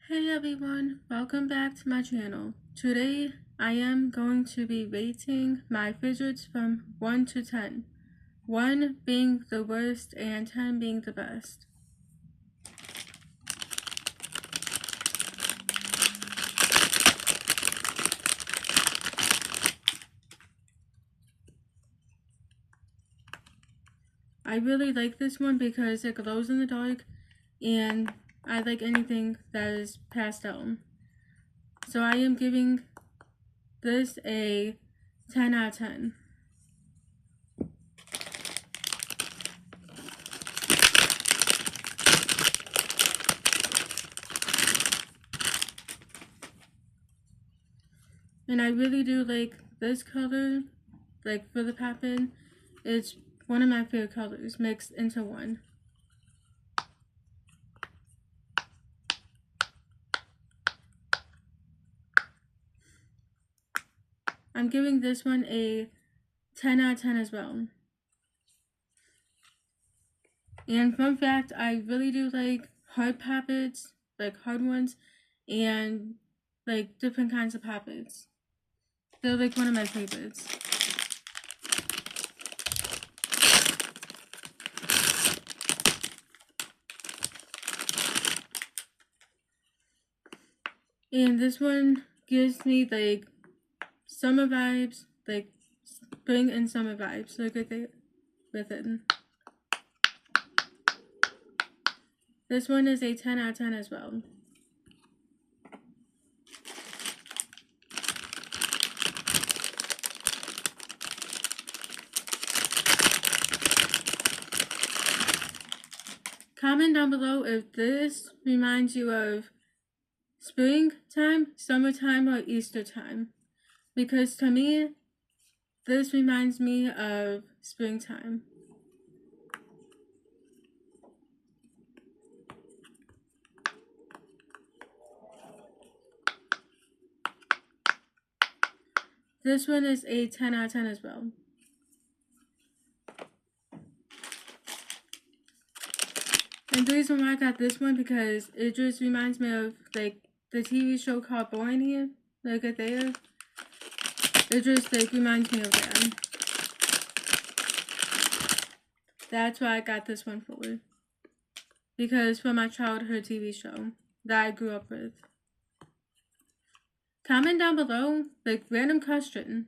Hey everyone, welcome back to my channel. Today I am going to be rating my fidgets from 1 to 10. 1 being the worst and 10 being the best. I really like this one because it glows in the dark and I like anything that is pastel. So I am giving this a 10 out of 10. And I really do like this color, like for the pattern. It's one of my favorite colors mixed into one. I'm giving this one a 10 out of 10 as well. And fun fact, I really do like hard puppets, like hard ones, and like different kinds of puppets. They're like one of my favorites. And this one gives me like summer vibes, like spring and summer vibes. Look at it with it. This one is a 10 out of 10 as well. Comment down below if this reminds you of springtime, summertime, or Easter time. Because to me, this reminds me of springtime. This one is a 10 out of 10 as well. And the reason why I got this one because it just reminds me of like the TV show called Born Here. Look at there. It just like reminds me of that. That's why I got this one for. Because from my childhood TV show that I grew up with. Comment down below, like random question.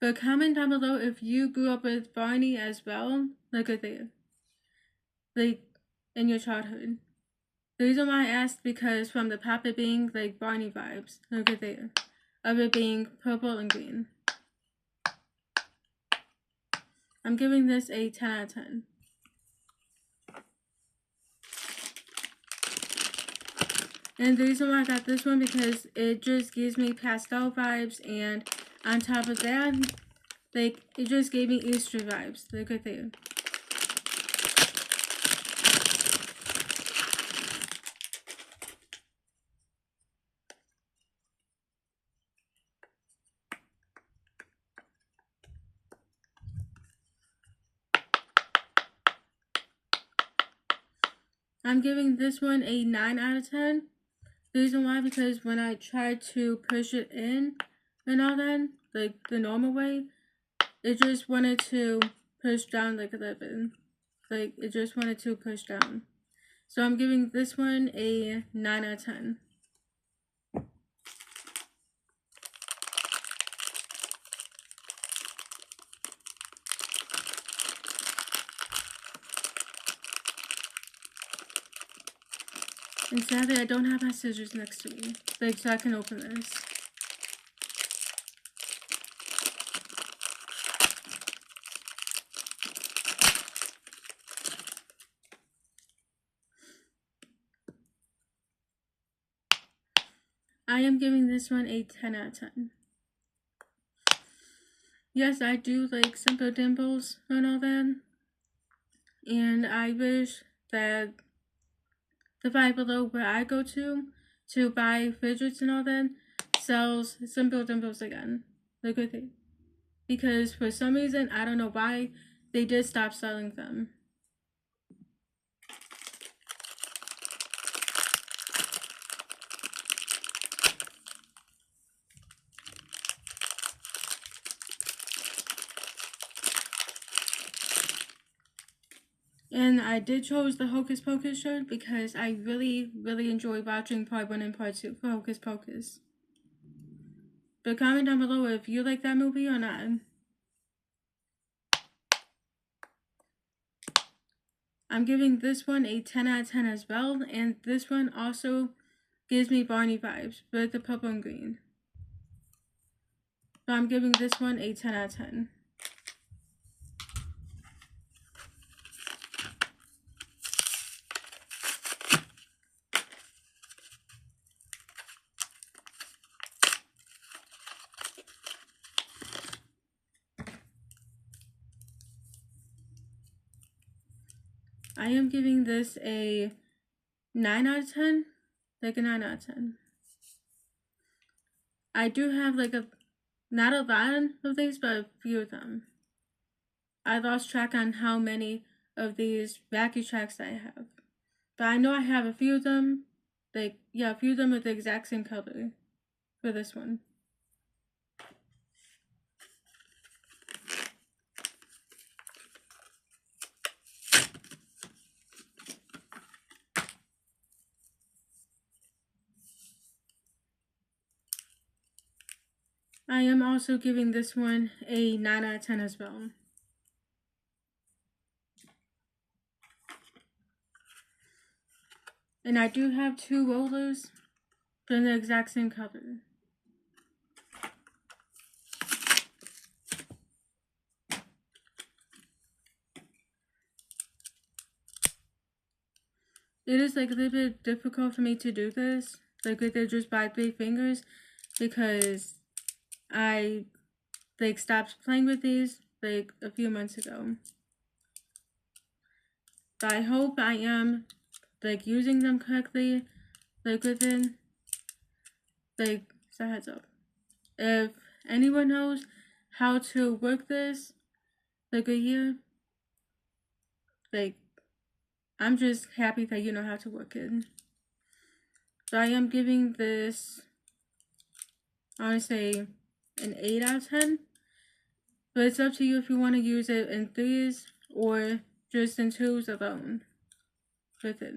But comment down below if you grew up with Barney as well. Look at there. Like in your childhood. The reason why I asked because from the puppet being like Barney vibes. Look at there. Of it being purple and green. I'm giving this a 10 out of 10. And the reason why I got this one because it just gives me pastel vibes, and on top of that, like it just gave me Easter vibes. Look at there. I'm giving this one a 9 out of 10. The reason why, because when I tried to push it in and all that, like the normal way, it just wanted to push down like a little bit. Like it just wanted to push down. So I'm giving this one a 9 out of 10. And sadly, I don't have my scissors next to me, like so I can open this. I am giving this one a 10 out of 10. Yes, I do like simple dimples and all that. And I wish that the Five Below where I go to buy fidgets and all that sells simple dimples again. Look at it. Because for some reason, I don't know why, they did stop selling them. And I did choose the Hocus Pocus shirt because I really, really enjoy watching part 1 and part 2 for Hocus Pocus. But comment down below if you like that movie or not. I'm giving this one a 10 out of 10 as well, and this one also gives me Barney vibes with the purple and green. So I'm giving this one a 10 out of 10. I am giving this a 9 out of 10, like a 9 out of 10. I do have like not a lot of these, but a few of them. I lost track on how many of these vacuum tracks I have. But I know I have a few of them, a few of them with the exact same color for this one. I am also giving this one a 9 out of 10 as well. And I do have 2 rollers in the exact same color. It is like a little bit difficult for me to do this, like with it just by 3 fingers, because I like stopped playing with these like a few months ago. But I hope I am like using them correctly, like within like so heads up. If anyone knows how to work this, like right here, like I'm just happy that you know how to work it. So I am giving this, I would say, an 8 out of 10. But it's up to you if you want to use it in 3s or just in 2s alone with it.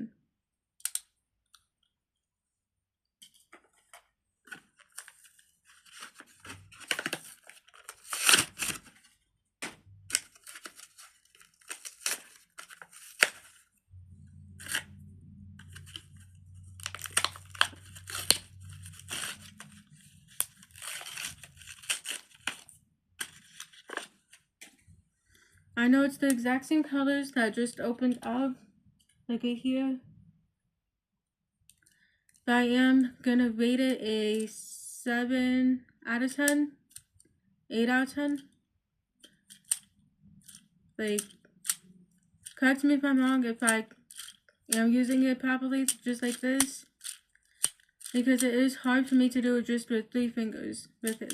I know it's the exact same colors that just opened up, like right here. But I am gonna rate it a 7 out of 10, 8 out of 10. Like, correct me if I'm wrong if I am using it properly, just like this. Because it is hard for me to do it just with 3 fingers with it.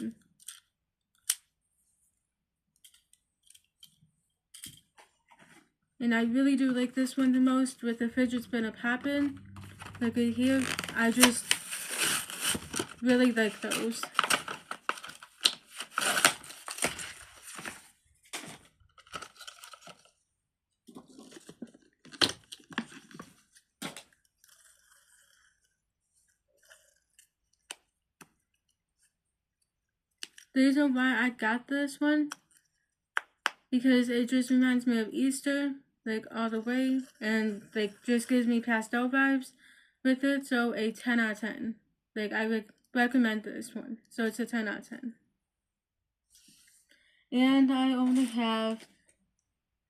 And I really do like this one the most with the fidget spinner poppin'. Like right here, I just really like those. The reason why I got this one, because it just reminds me of Easter, like all the way, and like just gives me pastel vibes with it, so a 10 out of 10. Like I would recommend this one, so it's a 10 out of 10. And I only have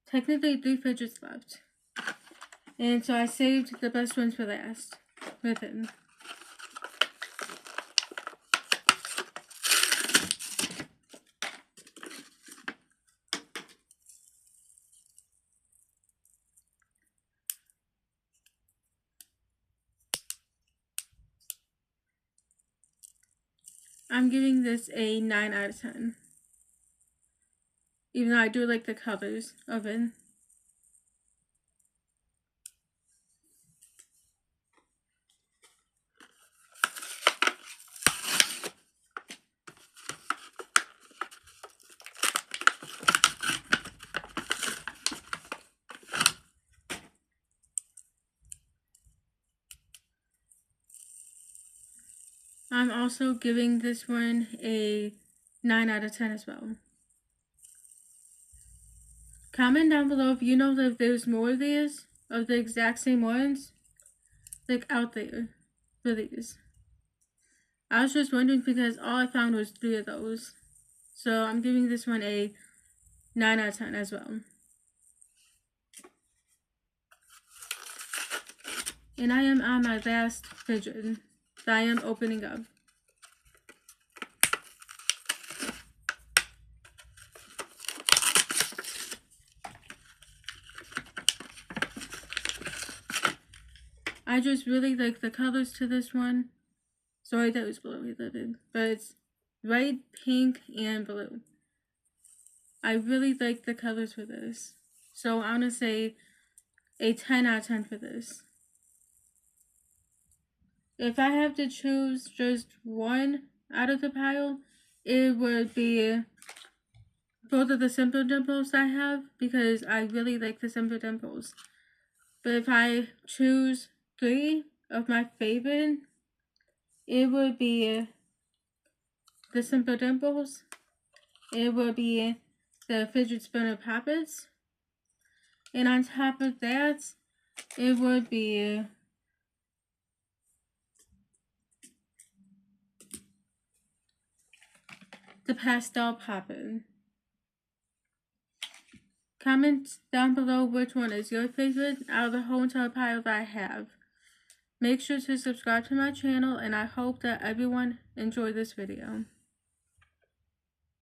technically 3 fidgets left. And so I saved the best ones for last with it. I'm giving this a 9 out of 10. Even though I do like the colors of it. I'm also giving this one a 9 out of 10 as well. Comment down below if you know that there's more of these, of the exact same ones, like out there for these. I was just wondering because all I found was 3 of those. So I'm giving this one a 9 out of 10 as well. And I am on my last fidget that I am opening up. I just really like the colors to this one. Sorry that was blurry, but it's red, pink, and blue. I really like the colors for this. So I'm going to say a 10 out of 10 for this. If I have to choose just one out of the pile, it would be both of the Simple Dimples I have, because I really like the Simple Dimples. But if I choose 3 of my favorite, it would be the Simple Dimples, it would be the Fidget Spinner Poppets, and on top of that, it would be the Pastel Poppet. Comment down below which one is your favorite out of the whole entire pile that I have. Make sure to subscribe to my channel, and I hope that everyone enjoyed this video.